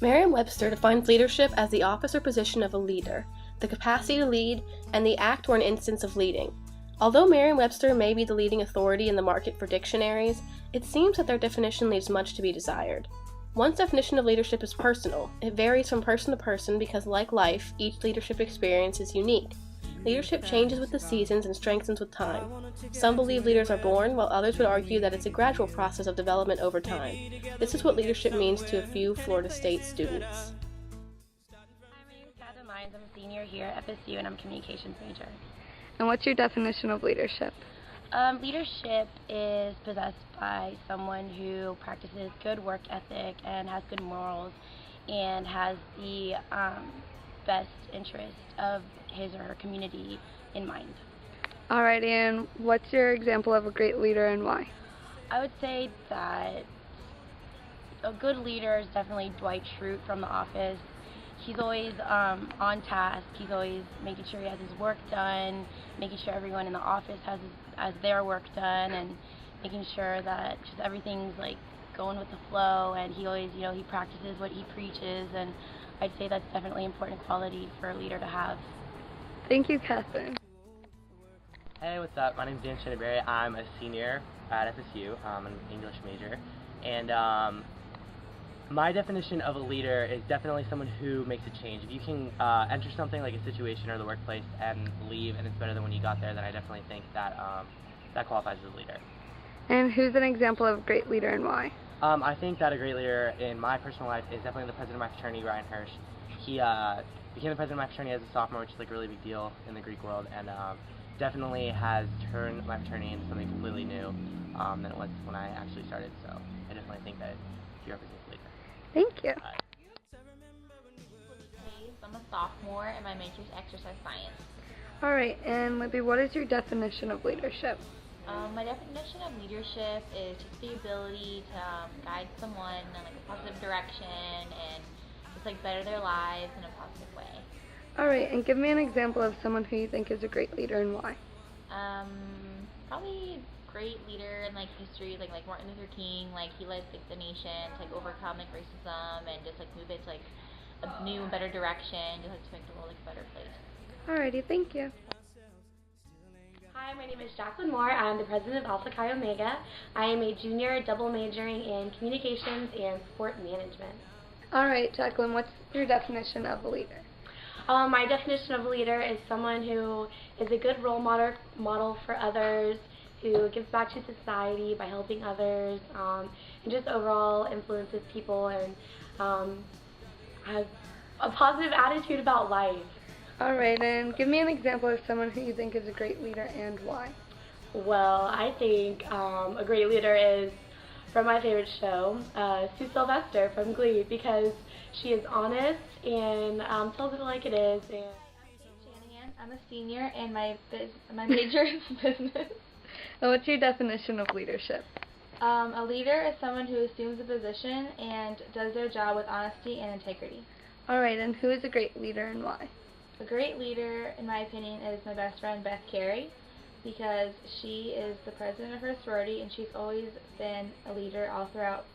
Merriam-Webster defines leadership as the office or position of a leader, the capacity to lead, and the act or an instance of leading. Although Merriam-Webster may be the leading authority in the market for dictionaries, it seems that their definition leaves much to be desired. One's definition of leadership is personal. It varies from person to person because, like life, each leadership experience is unique. Leadership changes with the seasons and strengthens with time. Some believe leaders are born, while others would argue that it's a gradual process of development over time. This is what leadership means to a few Florida State students. My name is Catherine Mines. I'm a senior here at FSU and I'm a communications major. And what's your definition of leadership? Leadership is possessed by someone who practices good work ethic and has good morals and has the best interest of his or her community in mind. Alright, and what's your example of a great leader and why? I would say that a good leader is definitely Dwight Schrute from The Office. He's always on task. He's always making sure he has his work done, making sure everyone in the office has their work done, and making sure that just everything's like going with the flow. And he always, he practices what he preaches, and I'd say that's definitely an important quality for a leader to have. Thank you, Catherine. Hey, what's up? My name's Dan Chinnaberry. I'm a senior at FSU. I'm an English major, and my definition of a leader is definitely someone who makes a change. If you can enter something like a situation or the workplace and leave and it's better than when you got there, then I definitely think that that qualifies as a leader. And who's an example of a great leader and why? I think that a great leader in my personal life is definitely the president of my fraternity, Ryan Hirsch. He became the president of my fraternity as a sophomore, which is like a really big deal in the Greek world, and definitely has turned my fraternity into something completely new than it was when I actually started. So I definitely think that he represents a leader. Thank you. I'm a sophomore and my major is exercise science. Alright, and Libby, what is your definition of leadership? My definition of leadership is just the ability to guide someone in like a positive direction and just like better their lives in a positive way. Alright, and give me an example of someone who you think is a great leader and why. Probably great leader in like history, like Martin Luther King. Like he led like the nation to like overcome like racism and just like move it to like a new and better direction, just like to make the world like a better place. Alrighty, thank you. Hi, my name is Jacqueline Moore. I'm the president of Alpha Chi Omega. I am a junior double majoring in communications and sport management. Alright, Jacqueline, what's your definition of a leader? My definition of a leader is someone who is a good role model for others, who gives back to society by helping others, and just overall influences people and has a positive attitude about life. Alright, and give me an example of someone who you think is a great leader and why. Well, I think a great leader is, from my favorite show, Sue Sylvester from Glee, because she is honest and tells it like it is. And Shanahan. I'm a senior and my major is business. And what's your definition of leadership? A leader is someone who assumes a position and does their job with honesty and integrity. Alright, and who is a great leader and why? A great leader, in my opinion, is my best friend Beth Carey, because she is the president of her sorority and she's always been a leader all throughout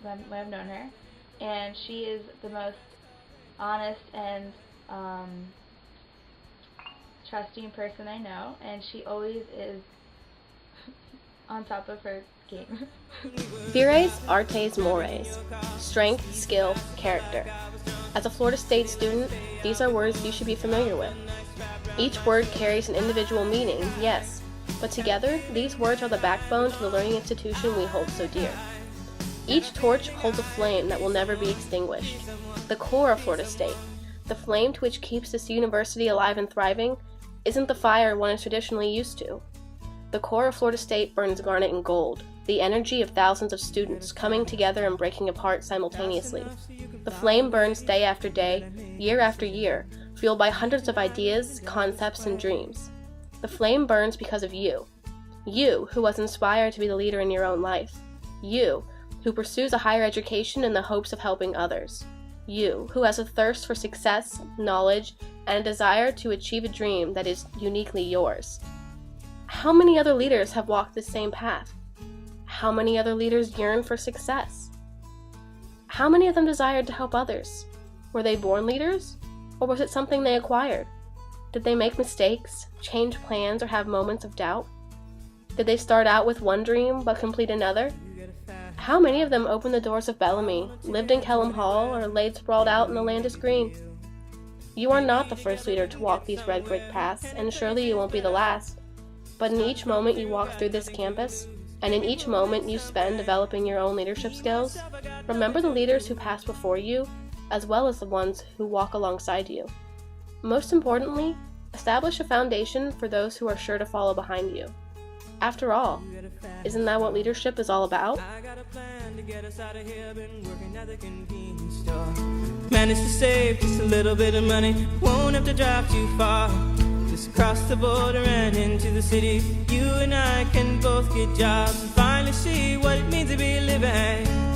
when I've known her. And she is the most honest and trusting person I know, and she always is on top of her game. Vires, artes, mores. Strength, skill, character. As a Florida State student, these are words you should be familiar with. Each word carries an individual meaning, yes, but together, these words are the backbone to the learning institution we hold so dear. Each torch holds a flame that will never be extinguished. The core of Florida State, the flame to which keeps this university alive and thriving, isn't the fire one is traditionally used to. The core of Florida State burns garnet and gold, the energy of thousands of students coming together and breaking apart simultaneously. The flame burns day after day, year after year, fueled by hundreds of ideas, concepts, and dreams. The flame burns because of you. You, who was inspired to be the leader in your own life. You, who pursues a higher education in the hopes of helping others. You, who has a thirst for success, knowledge, and a desire to achieve a dream that is uniquely yours. How many other leaders have walked this same path? How many other leaders yearn for success? How many of them desired to help others? Were they born leaders, or was it something they acquired? Did they make mistakes, change plans, or have moments of doubt? Did they start out with one dream but complete another? How many of them opened the doors of Bellamy, lived in Kellam Hall, or laid sprawled out in the Landis Green? You are not the first leader to walk these red brick paths, and surely you won't be the last. But in each moment you walk through this campus, and in each moment you spend developing your own leadership skills, remember the leaders who passed before you, as well as the ones who walk alongside you. Most importantly, establish a foundation for those who are sure to follow behind you. After all, isn't that what leadership is all about? Managed to save just a little bit of money, won't have to drive too far. Just cross the border and into the city. You and I can both get jobs and finally see what it means to be living.